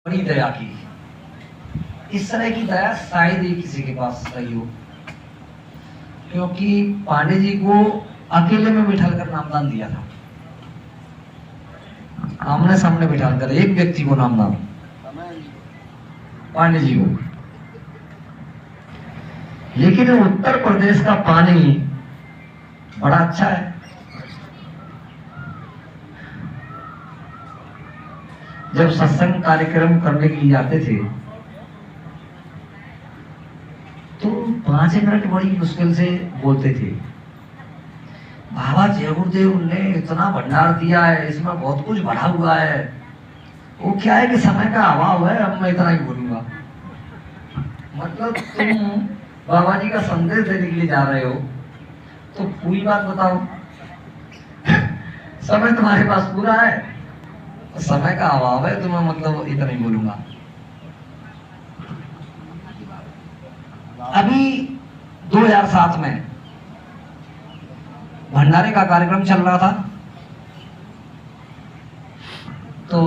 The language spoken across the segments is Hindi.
बड़ी दया की। इस तरह की दया शायद ही किसी के पास रही हो, क्योंकि पांडे जी को अकेले में बिठाल कर नामदान दिया था, आमने सामने बिठाल कर एक व्यक्ति को नामदान, पांडे जी को। लेकिन उत्तर प्रदेश का पानी बड़ा अच्छा है। जब सत्संग कार्यक्रम करने के लिए जाते थे तो 5 मिनट बड़ी मुश्किल से बोलते थे। बाबा जय गुरुदेव ने इतना भंडार दिया है, इसमें बहुत कुछ भरा हुआ है। वो क्या है कि समय का अभाव है, अब मैं इतना ही बोलूंगा। मतलब तुम बाबा जी का संदेश देने के लिए जा रहे हो तो पूरी बात बताओ। समय तुम्हारे पास पूरा है, समय का अभाव है, तो मैं मतलब इतना ही बोलूंगा। अभी 2007 में भंडारे का कार्यक्रम चल रहा था, तो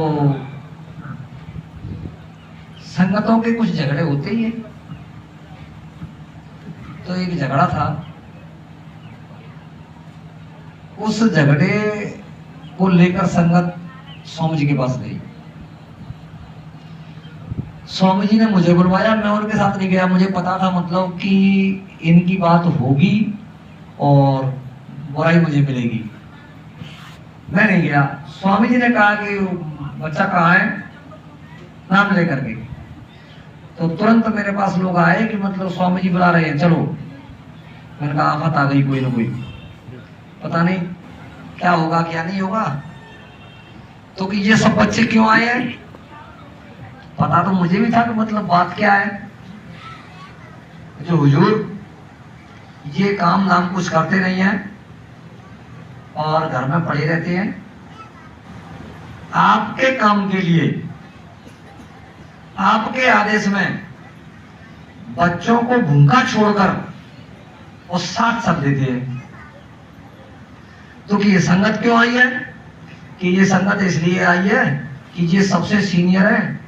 संगतों के कुछ झगड़े होते ही है। तो एक झगड़ा था, उस झगड़े को लेकर संगत स्वामी जी के पास गई। स्वामी जी ने मुझे बुलवाया, मैं उनके साथ नहीं गया। मुझे पता था मतलब कि इनकी बात होगी और बुराई मुझे मिलेगी, मैं नहीं गया। स्वामी जी ने कहा कि बच्चा कहाँ है, नाम लेकर के। तो तुरंत मेरे पास लोग आए कि मतलब स्वामी जी बुला रहे हैं, चलो। मैंने कहा आफत आ गई कोई ना कोई, पता नहीं क्या होगा क्या नहीं होगा। तो कि ये सब बच्चे क्यों आए हैं, पता तो मुझे भी था कि मतलब बात क्या है। जो हुजूर ये काम नाम कुछ करते नहीं है और घर में पड़े रहते हैं, आपके काम के लिए आपके आदेश में बच्चों को भूखा छोड़कर और साथ सब देते हैं। तो कि ये संगत क्यों आई है, कि ये संगत इसलिए आई है कि ये सबसे सीनियर है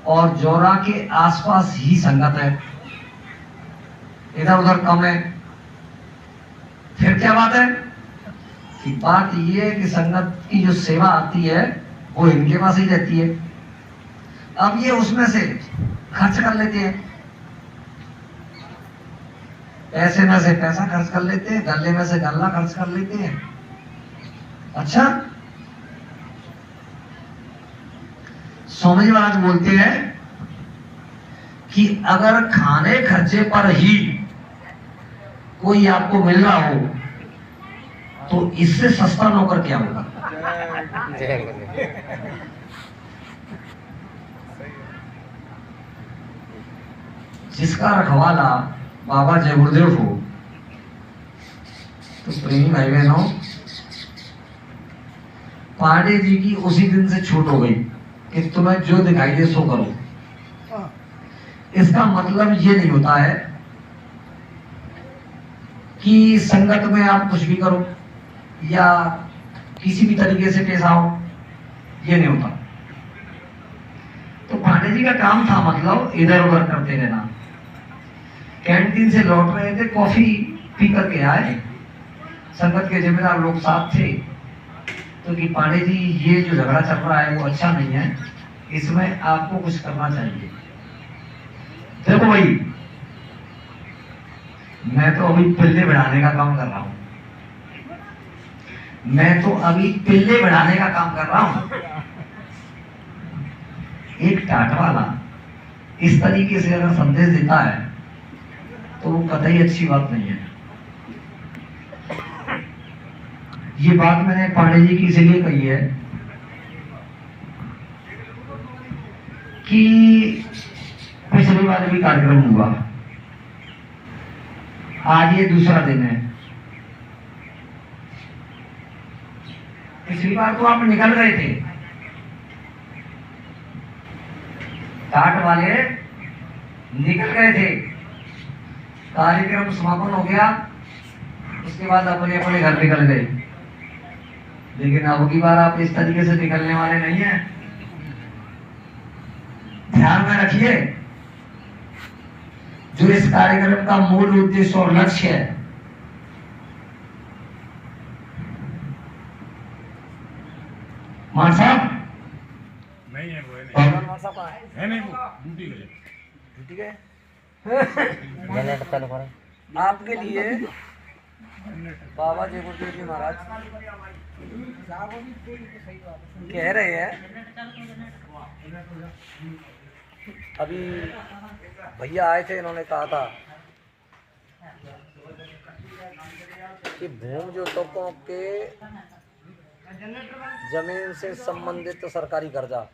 और जोरा के आसपास ही संगत है, इधर उधर कम है। फिर क्या बात है कि बात ये है कि संगत की जो सेवा आती है वो इनके पास ही रहती है। अब ये उसमें से खर्च कर लेते हैं, पैसे में से पैसा खर्च कर लेते हैं, गल्ले में से गल्ला खर्च कर लेते हैं। अच्छा, स्वामी जी महाराज बोलते हैं कि अगर खाने खर्चे पर ही कोई आपको मिल रहा हो तो इससे सस्ता नौकर क्या होगा। जिसका रखवाला बाबा जय गुरुदेव हो, तो प्रेमी भाई बहनों, पांडे जी की उसी दिन से छूट हो गई कि तुम्हें जो दिखाई दे सो करो। इसका मतलब ये नहीं होता है कि संगत में आप कुछ भी करो या किसी भी तरीके से पेश आओ, ये नहीं होता। तो पांडे जी का काम था मतलब इधर उधर करते रहना। कैंटीन से लौट रहे थे, कॉफी पी करके आए, संगत के जिम्मेदार लोग साथ थे। तो कि पांडे जी ये जो झगड़ा चल रहा है वो अच्छा नहीं है, इसमें आपको कुछ करना चाहिए। देखो भाई, मैं तो अभी पिल्ले बढ़ाने का काम कर रहा हूं, मैं तो अभी पिल्ले बढ़ाने का काम कर रहा हूं। एक टाट वाला इस तरीके से अगर संदेश देता है तो वो कतई अच्छी बात नहीं है। ये बात मैंने पांडे जी की इसलिए कही है कि पिछली बार भी कार्यक्रम हुआ, आज ये दूसरा दिन है। पिछली बार तो आप निकल गए थे, टाट वाले निकल गए थे, कार्यक्रम समापन हो गया, उसके बाद अपने अपने घर निकल गए। लेकिन अब की बार आप इस तरीके से निकलने वाले नहीं हैं। ध्यान में रखिए, जो इस कार्यक्रम का मूल उद्देश्य और लक्ष्य है, मान साहब नहीं है वो है नहीं वो ड्यूटी गए आपके लिए बाबा जय गुरुदेव जी महाराज कह रहे हैं, अभी भैया आए थे, इन्होंने कहा था कि भूमि जोतकों के जमीन से संबंधित सरकारी कर्जा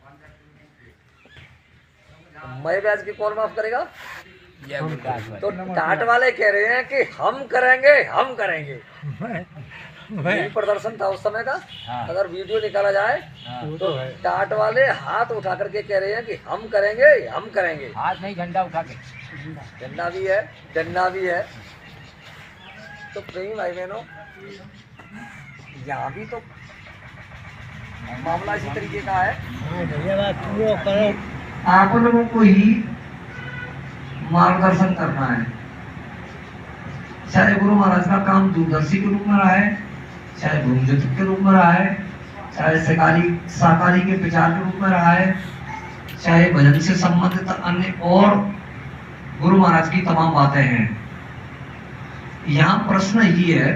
मैं ब्याज की कौन माफ करेगा? तो टाट वाले कह रहे हैं कि हम करेंगे, हम करेंगे। यही प्रदर्शन था उस समय का। अगर वीडियो निकाला जाए तो टाट वाले हाथ उठा करके कह रहे हैं कि हम करेंगे, हम करेंगे। हाथ नहीं, झंडा उठा के। झंडा भी है, डंडा भी है। तो प्रेमी भाई बहनों, यहाँ भी तो मामला इसी तरीके का है। आप लोगों को ही मार्गदर्शन करना है। चाहे गुरु महाराज का काम दूरदर्शी के रूप में रहा है, चाहे भूमि ज्योति के रूप में रहा है, चाहे साकारी के प्रचार के रूप में रहा है, चाहे भजन से संबंधित अन्य और गुरु महाराज की तमाम बातें हैं। यहाँ प्रश्न ये है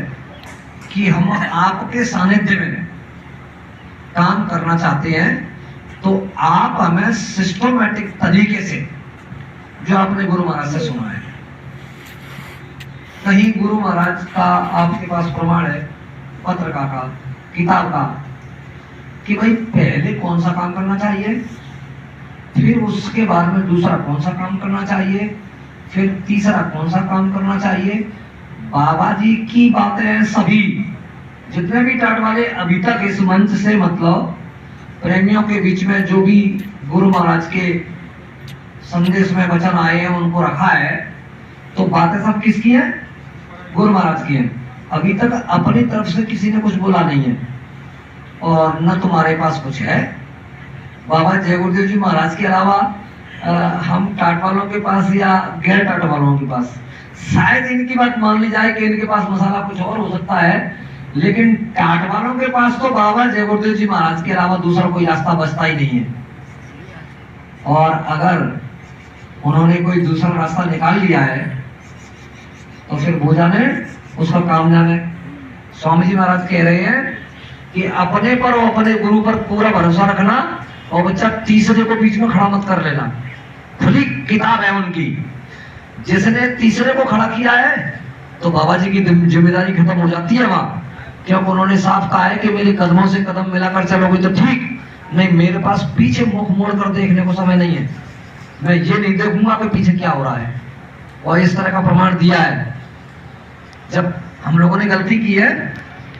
कि हम आपके सानिध्य में काम करना चाहते हैं, तो आप हमें सिस्टमैटिक तरीके से, जो आपने गुरु महाराज से सुना है, कहीं गुरु महाराज का आपके पास प्रमाण है पत्रिका का, किताब का, कि भाई पहले कौन सा काम करना चाहिए, फिर उसके बाद में दूसरा कौन सा काम करना चाहिए, फिर तीसरा कौन सा काम करना चाहिए। बाबा जी की बातें सभी जितने भी टाट वाले अभी तक इस मंच से, मतलब प्रेमियों के बीच में जो भी गुरु महाराज के संदेश में वचन आए हैं उनको रखा है, तो बातें सब किसकी हैं? गुरु महाराज की हैं। अभी तक अपनी तरफ से किसी ने कुछ बोला नहीं है, और न तुम्हारे पास कुछ है। बाबा जय गुरुदेव जी महाराज के अलावा हम टाट वालों के पास या गैर टाट वालों के पास शायद इनकी बात मान ली जाए कि इनके पास मसाला कुछ और हो सकता है, लेकिन टाट वालों के पास तो बाबा जय गुरुदेव जी महाराज के अलावा दूसरा कोई रास्ता बचता ही नहीं है। और अगर उन्होंने कोई दूसरा रास्ता निकाल लिया है तो फिर वो जाने, उसका काम जाने। स्वामी जी महाराज कह रहे हैं कि अपने पर और अपने गुरु पर पूरा भरोसा रखना, और बच्चा तीसरे को बीच में खड़ा मत कर लेना। खुली किताब है उनकी, जिसने तीसरे को खड़ा किया है तो बाबा जी की जिम्मेदारी खत्म हो जाती है वहां, क्योंकि उन्होंने साफ कहा है कि मेरे कदमों से कदम मिलाकर चलोगे तो ठीक, नहीं मेरे पास पीछे मुख मोड़ कर देखने को समय नहीं है, मैं ये नहीं देखूंगा कि पीछे क्या हो रहा है। और इस तरह का प्रमाण दिया है। जब हम लोगों ने गलती की है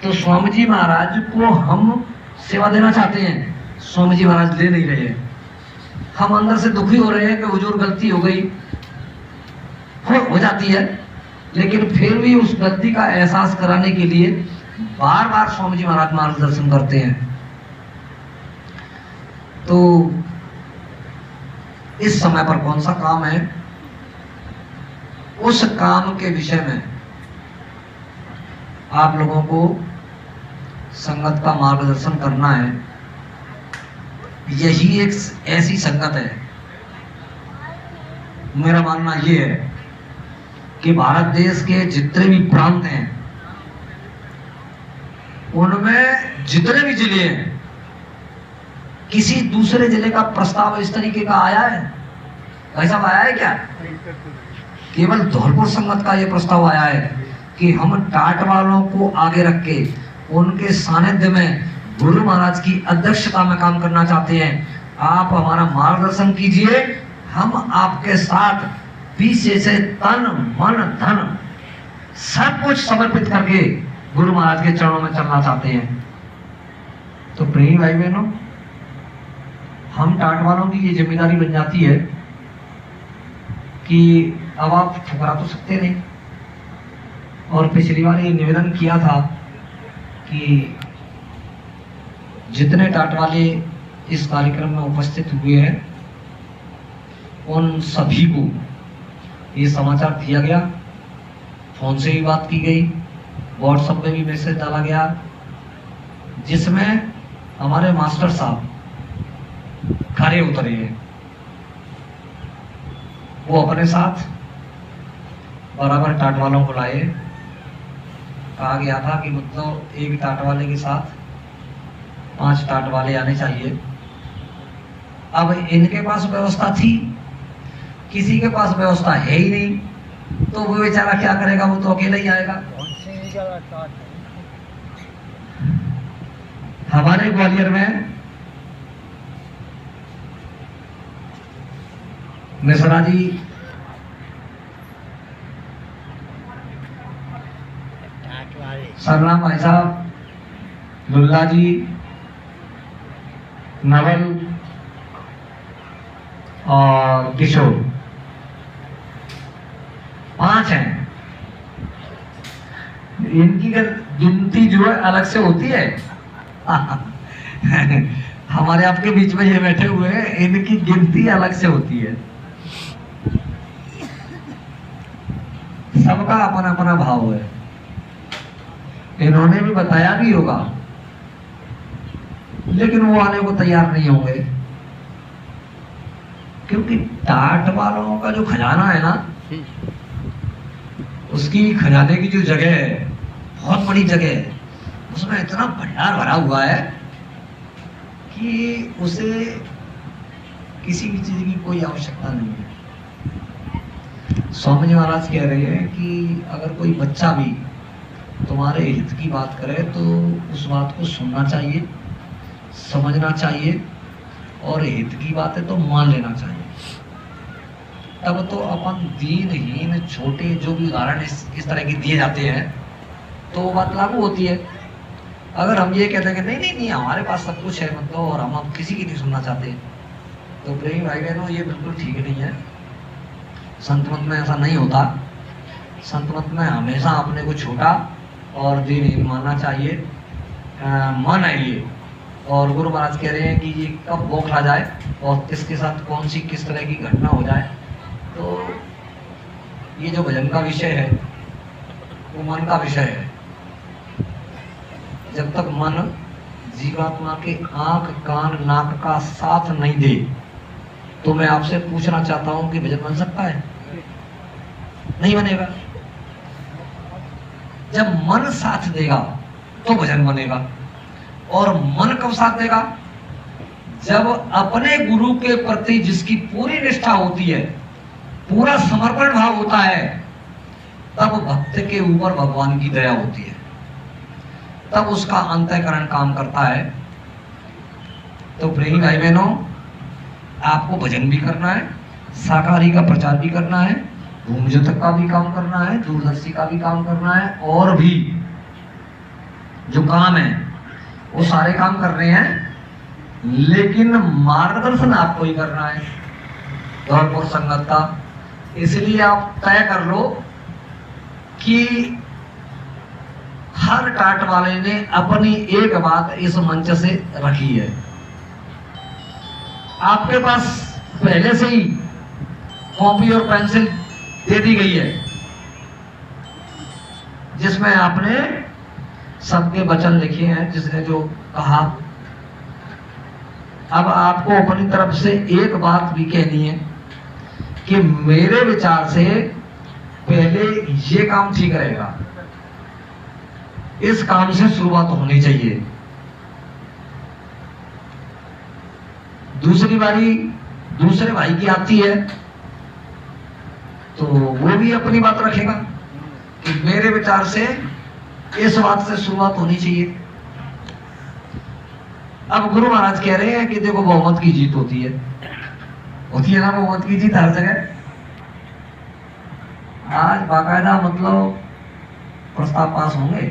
तो स्वामी जी महाराज को हम सेवा देना चाहते हैं, स्वामी जी महाराज ले नहीं रहे हैं। हम अंदर से दुखी हो रहे हैं कि हुजूर गलती हो गई, हो जाती है, लेकिन फिर भी उस गलती का एहसास कराने के लिए बार बार स्वामी जी महाराज मार्गदर्शन करते हैं। तो इस समय पर कौन सा काम है, उस काम के विषय में आप लोगों को संगत का मार्गदर्शन करना है। यही एक ऐसी संगत है, मेरा मानना यह है कि भारत देश के जितने भी प्रांत हैं उनमें जितने भी जिले हैं, किसी दूसरे जिले का प्रस्ताव इस तरीके का आया है? ऐसा आया है क्या? केवल धौलपुर संगत का यह प्रस्ताव आया है कि हम टाट वालों को आगे रख के उनके सानिध्य में गुरु महाराज की अध्यक्षता में काम करना चाहते हैं। आप हमारा मार्गदर्शन कीजिए, हम आपके साथ पीछे से तन मन धन सब कुछ समर्पित करके गुरु महाराज के चरणों में चलना चाहते हैं। तो प्रेमी भाई बहनों, हम टाट वालों की ये जिम्मेदारी बन जाती है कि अब आप ठुकरा तो सकते नहीं। और पिछली बार ये निवेदन किया था कि जितने टाट वाले इस कार्यक्रम में उपस्थित हुए हैं उन सभी को ये समाचार दिया गया, फोन से भी बात की गई, व्हाट्सएप में भी मैसेज डाला गया, जिसमें हमारे मास्टर साहब खड़े उतरे हैं। वो अपने साथ बराबर टाट वालों को लाए। कहा गया था कि मतलब एक टाट वाले के साथ 5 टाट वाले आने चाहिए। अब इनके पास व्यवस्था थी, किसी के पास व्यवस्था है ही नहीं, तो वो बेचारा क्या करेगा, वो तो अकेला ही आएगा। हमारे ग्वालियर में मिश्रा जी सरनाम भाई साहब, लुल्ला जी, नवल और किशोर, 5 हैं। इनकी गिनती जो है अलग से होती है। हमारे आपके बीच में ये बैठे हुए हैं, इनकी गिनती अलग से होती है। सबका अपना अपना भाव है। इन्होंने भी बताया भी होगा, लेकिन वो आने को तैयार नहीं होंगे, क्योंकि टाट वालों का जो खजाना है ना, उसकी खजाने की जो जगह है, बहुत बड़ी जगह है, उसमें इतना भंडार भरा हुआ है कि उसे किसी भी चीज की कोई आवश्यकता नहीं है। स्वामी जी महाराज कह रहे हैं कि अगर कोई बच्चा भी तुम्हारे हित की बात करे तो उस बात को सुनना चाहिए, समझना चाहिए, और हित की बात है तो मान लेना चाहिए। तब तो अपन दीनहीन छोटे जो भी उदाहरण इस तरह के दिए जाते हैं तो वो बात लागू होती है। अगर हम ये कहते हैं कि नहीं नहीं नहीं हमारे पास सब कुछ है मतलब, और हम अब किसी की नहीं सुनना चाहते, तो प्रेमी भाई बहनों ये बिल्कुल ठीक नहीं है। संत मत में ऐसा नहीं होता। संत मत में हमेशा अपने को छोटा और दीनहीन मानना चाहिए। मन है ये, और गुरु महाराज कह रहे हैं कि ये कब बौखला जाए और किसके साथ कौन सी किस तरह की घटना हो जाए। तो ये जो भजन का विषय है वो मन का विषय है। जब तक मन जीवात्मा के आंख कान नाक का साथ नहीं दे, तो मैं आपसे पूछना चाहता हूं कि भजन बन सकता है? नहीं बनेगा। जब मन साथ देगा तो भजन बनेगा। और मन कब साथ देगा? जब अपने गुरु के प्रति जिसकी पूरी निष्ठा होती है, पूरा समर्पण भाव होता है, तब भक्त के ऊपर भगवान की दया होती है, तब उसका अंतःकरण काम करता है। तो प्रेमी भाई बहनों, आपको भजन भी करना है, शाकाहारी का प्रचार भी करना है, भूमिज्योतक का भी काम करना है, दूरदर्शी का भी काम करना है, और भी जो काम है वो सारे काम कर रहे हैं, लेकिन मार्गदर्शन आपको ही करना है धौलपुर संगत का। इसलिए आप तय कर लो कि हर टाट वाले ने अपनी एक बात इस मंच से रखी है। आपके पास पहले से ही कॉपी और पेंसिल दे दी गई है, जिसमें आपने सबके वचन लिखे हैं, जिसने जो कहा। अब आपको अपनी तरफ से एक बात भी कहनी है कि मेरे विचार से पहले ये काम ठीक रहेगा, इस काम से शुरुआत होनी चाहिए। दूसरी बारी दूसरे भाई की आती है तो वो भी अपनी बात रखेगा कि मेरे विचार से इस बात से शुरुआत होनी चाहिए। अब गुरु महाराज कह रहे हैं कि देखो बहुमत की जीत होती है ना, बहुमत की जीत हर जगह। आज बाकायदा मतलब प्रस्ताव पास होंगे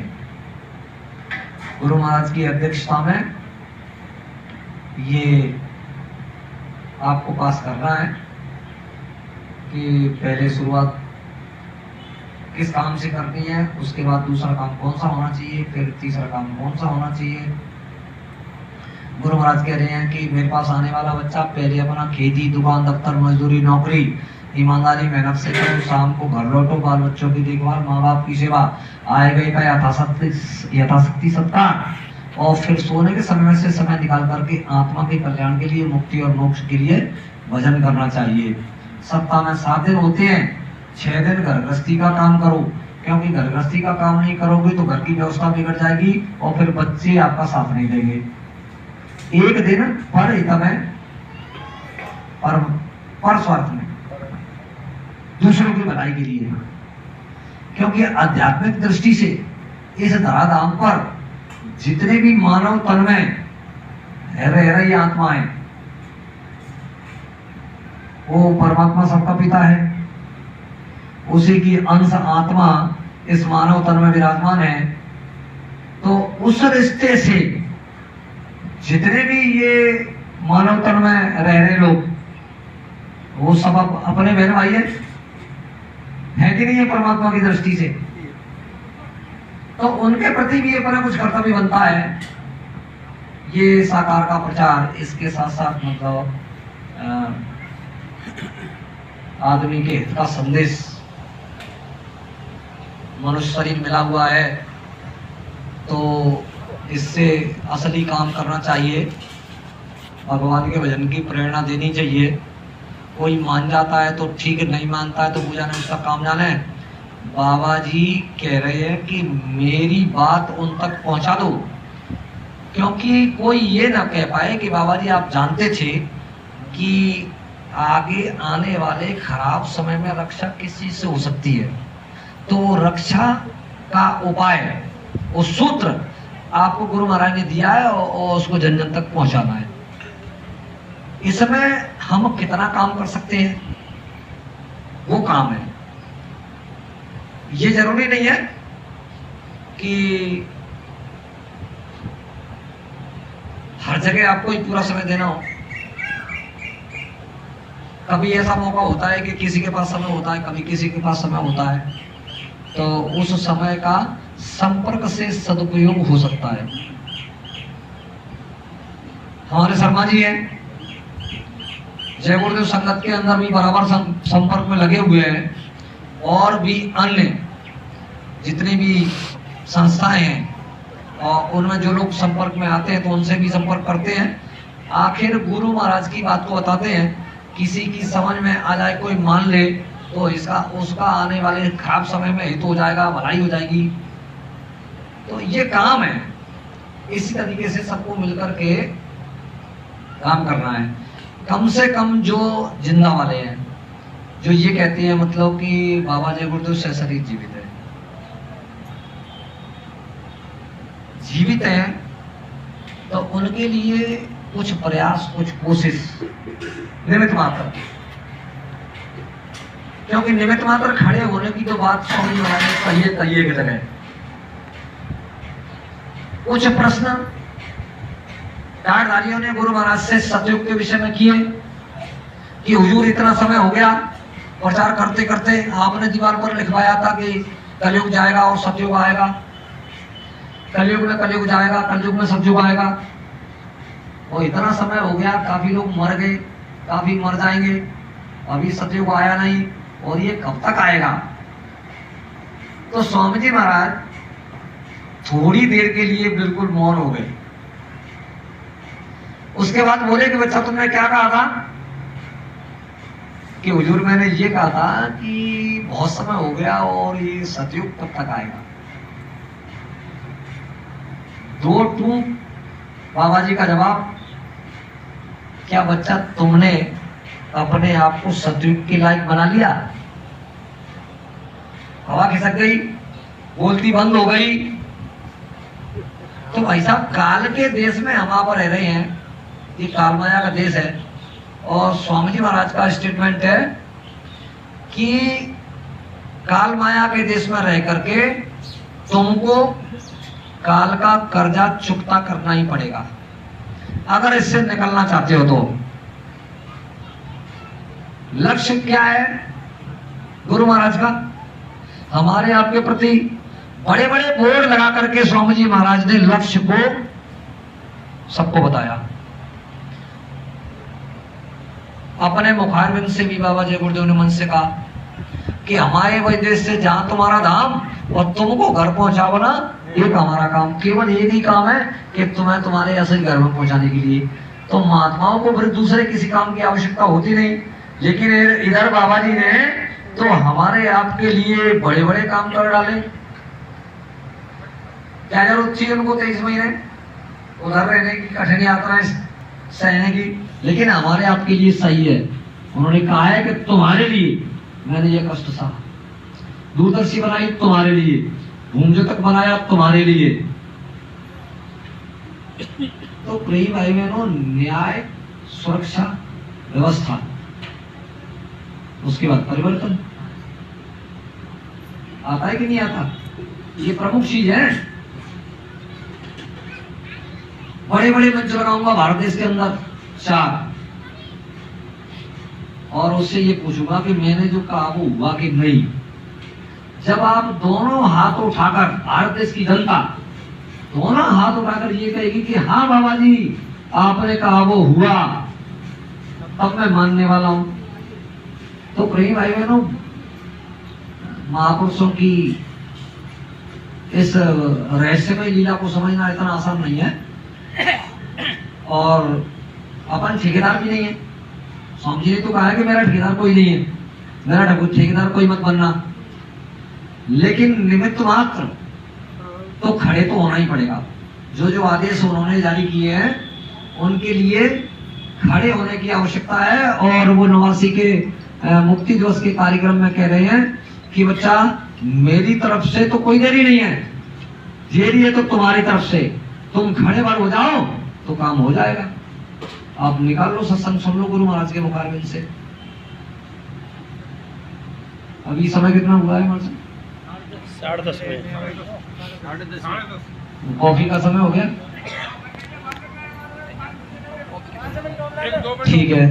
गुरु महाराज की अध्यक्षता में। ये आपको पास करना है कि पहले शुरुआत किस काम से करनी है, उसके बाद दूसरा काम कौन सा होना चाहिए, फिर तीसरा काम कौन सा होना चाहिए। गुरु महाराज कह रहे हैं कि मेरे पास आने वाला बच्चा पहले अपना खेती, दुकान, दफ्तर, मजदूरी, नौकरी, ईमानदारी, मेहनत से करो, शाम को घर लौटो, बाल बच्चों की देखभाल, माँ बाप की सेवा, आए गए का यथाशक्ति सत्कार, और फिर सोने के समय से समय निकाल करके आत्मा के कल्याण के लिए, मुक्ति और मोक्ष के लिए भजन करना चाहिए। सप्ताह में 7 दिन होते हैं, 6 दिन घर गृहस्थी का काम करो, क्योंकि घर गृहस्थी का काम नहीं करोगे तो घर की व्यवस्था बिगड़ जाएगी और फिर बच्चे आपका साथ नहीं देंगे। 1 दिन पर हित में, पर स्वार्थ में, दूसरों की भलाई के लिए, क्योंकि आध्यात्मिक दृष्टि से इस धराधाम पर जितने भी मानव तन में रह रही आत्माएं, वो परमात्मा सबका पिता है, उसी की अंश आत्मा इस मानव तन में विराजमान है। तो उस रिश्ते से जितने भी ये मानव तन में रह रहे लोग, वो सब अपने बहन भाई है कि नहीं है परमात्मा की दृष्टि से? तो उनके प्रति भी अपना कुछ कर्तव्य बनता है। ये साकार का प्रचार, इसके साथ साथ मतलब आदमी के हित का संदेश, मनुष्य शरीर मिला हुआ है तो इससे असली काम करना चाहिए, भगवान के भजन की प्रेरणा देनी चाहिए। कोई मान जाता है तो ठीक, नहीं मानता है तो वो जाने उसका काम जाने। बाबा जी कह रहे हैं कि मेरी बात उन तक पहुंचा दो, क्योंकि कोई ये ना कह पाए कि बाबा जी आप जानते थे कि आगे आने वाले खराब समय में रक्षा किस चीज से हो सकती है, तो रक्षा का उपाय, वो सूत्र आपको गुरु महाराज ने दिया है और उसको जन जन तक पहुंचाना है। इसमें हम कितना काम कर सकते हैं वो काम है। ये जरूरी नहीं है कि हर जगह आपको ही पूरा समय देना हो। कभी ऐसा मौका होता है कि किसी के पास समय होता है, कभी किसी के पास समय होता है, तो उस समय का संपर्क से सदुपयोग हो सकता है। हमारे शर्मा जी हैं, जय गुरुदेव संगत के अंदर भी बराबर संपर्क में लगे हुए हैं, और भी अन्य जितनी भी संस्थाएं हैं और उनमें जो लोग संपर्क में आते हैं तो उनसे भी संपर्क करते हैं। आखिर गुरु महाराज की बात को बताते हैं, किसी की समझ में आ जाए, कोई मान ले तो इसका उसका आने वाले खराब समय में हित हो जाएगा, भलाई हो जाएगी। तो ये काम है, इसी तरीके से सबको मिलकर के काम करना है। कम से कम जो जिंदा वाले हैं, जो ये कहते हैं मतलब कि बाबा जय गुरुदेव सशरीर जीवित है, जीवित हैं, तो उनके लिए कुछ प्रयास, कुछ कोशिश निमित्त मात्र, क्योंकि निमित्त मात्र खड़े होने की तो बात समझ में आने कहिए की तरह। कुछ प्रश्न टाटधारियों ने गुरु महाराज से सतयुग के विषय में किए कि हुजूर इतना समय हो गया प्रचार करते करते, आपने दीवार पर लिखवाया था कि कलयुग जाएगा और सतयुग आएगा, कलयुग में कलयुग जाएगा, कलयुग में सतयुग आएगा, और इतना समय हो गया, काफी लोग मर गए, काफी मर जाएंगे, अभी सतयुग आया नहीं, और ये कब तक आएगा? तो स्वामी जी महाराज थोड़ी देर के लिए बिल्कुल मौन हो गए। उसके बाद बोले कि बच्चा तुमने क्या कहा था? कि हुजूर मैंने ये कहा था कि बहुत समय हो गया और ये सतयुग कब तक आएगा। 2 टूक बाबा जी का जवाब, क्या बच्चा तुमने अपने आप को सतयुग के लायक बना लिया? हवा खिसक गई, बोलती बंद हो गई। तो भाई साहब, काल के देश में हम आप रह रहे हैं, ये काल माया का देश है, और स्वामी जी महाराज का स्टेटमेंट है कि काल माया के देश में रह करके तुमको काल का कर्जा चुकता करना ही पड़ेगा अगर इससे निकलना चाहते हो तो। लक्ष्य क्या है गुरु महाराज का? हमारे आपके प्रति बड़े बड़े बोर्ड लगा करके स्वामी जी महाराज ने लक्ष्य को सबको बताया। अपने मुखारबिंद से भी बाबा जय गुरुदेव ने मन से कहा कि हमारे वैदेश से जहाँ तुम्हारा धाम और तुमको घर पहुंचाओ ना, एक हमारा काम, केवल एक ही काम है कि तुम्हें तुम्हारे असली घर में पहुंचाने के लिए। तो महात्माओं को फिर दूसरे किसी काम की आवश्यकता होती नहीं, लेकिन इधर बाबा जी ने तो हमारे आपके लिए बड़े बड़े काम कर डाले। क्या जरूरत थी उनको 23 महीने उधर रहने की, कठिन यात्राएं सहने की, लेकिन हमारे आपके लिए सही है। उन्होंने कहा है कि तुम्हारे लिए मैंने ये कष्ट सहा, दूरदर्शी बनाई तुम्हारे लिए, भूमजो तक बनाया तुम्हारे लिए। तो प्रिय भाई बहनों, न्याय, सुरक्षा, व्यवस्था, उसके बाद परिवर्तन आता है कि नहीं आता, ये प्रमुख चीज है। बड़े बड़े मंच बनाऊंगा भारत देश के अंदर 4, और उससे ये पूछूंगा कि मैंने जो कहा वो हुआ कि नहीं। जब आप दोनों हाथ उठाकर, भारत देश की जनता दोनों हाथ उठाकर ये कहेगी कि हाँ बाबा जी आपने कहा वो हुआ, तब मैं मानने वाला हूं। तो प्रिय भाई बहनों, महापुरुषों की इस रहस्यमय लीला को समझना इतना आसान नहीं है। और अपन ठेकेदार भी नहीं है। स्वामी जी ने तो कहा है कि मेरा ठेकेदार कोई नहीं है, मेरा ठेकेदार कोई मत बनना, लेकिन निमित्त मात्र तो खड़े तो होना ही पड़ेगा। जो जो आदेश उन्होंने जारी किए हैं उनके लिए खड़े होने की आवश्यकता है। और वो 89 के मुक्ति दिवस के कार्यक्रम में कह रहे हैं कि बच्चा मेरी तरफ से तो कोई देरी नहीं है, देरी है तो तुम्हारी तरफ से, तुम खड़े बार हो जाओ तो काम हो जाएगा। आप निकाल लो सत्संग, सुन लो गुरु महाराज के मुखारबिंद से। अभी समय कितना हुआ है हमारे से? 10:30 कॉफी का समय हो गया, ठीक है।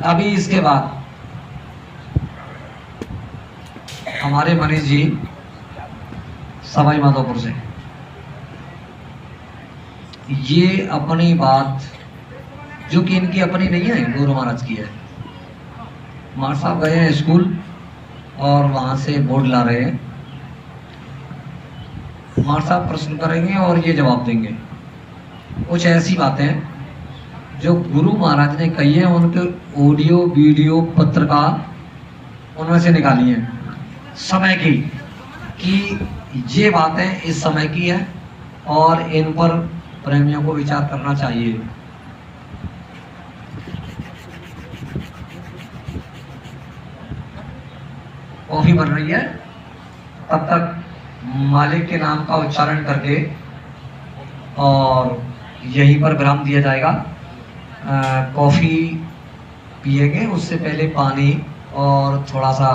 अभी इसके बाद हमारे मनीष जी सवाई माधोपुर से, ये अपनी बात जो कि इनकी अपनी नहीं है, गुरु महाराज की है। महाराज साहब गए हैं स्कूल और वहां से बोर्ड ला रहे हैं। महाराज साहब प्रश्न करेंगे और ये जवाब देंगे। कुछ ऐसी बातें जो गुरु महाराज ने कही है, उनके ऑडियो वीडियो पत्रकार उनमें से निकाली हैं समय की, कि ये बातें इस समय की है और इन पर प्रेमियों को विचार करना चाहिए। कॉफी बन रही है, तब तक मालिक के नाम का उच्चारण करके और यहीं पर विराम दिया जाएगा। कॉफी पिएंगे, उससे पहले पानी और थोड़ा सा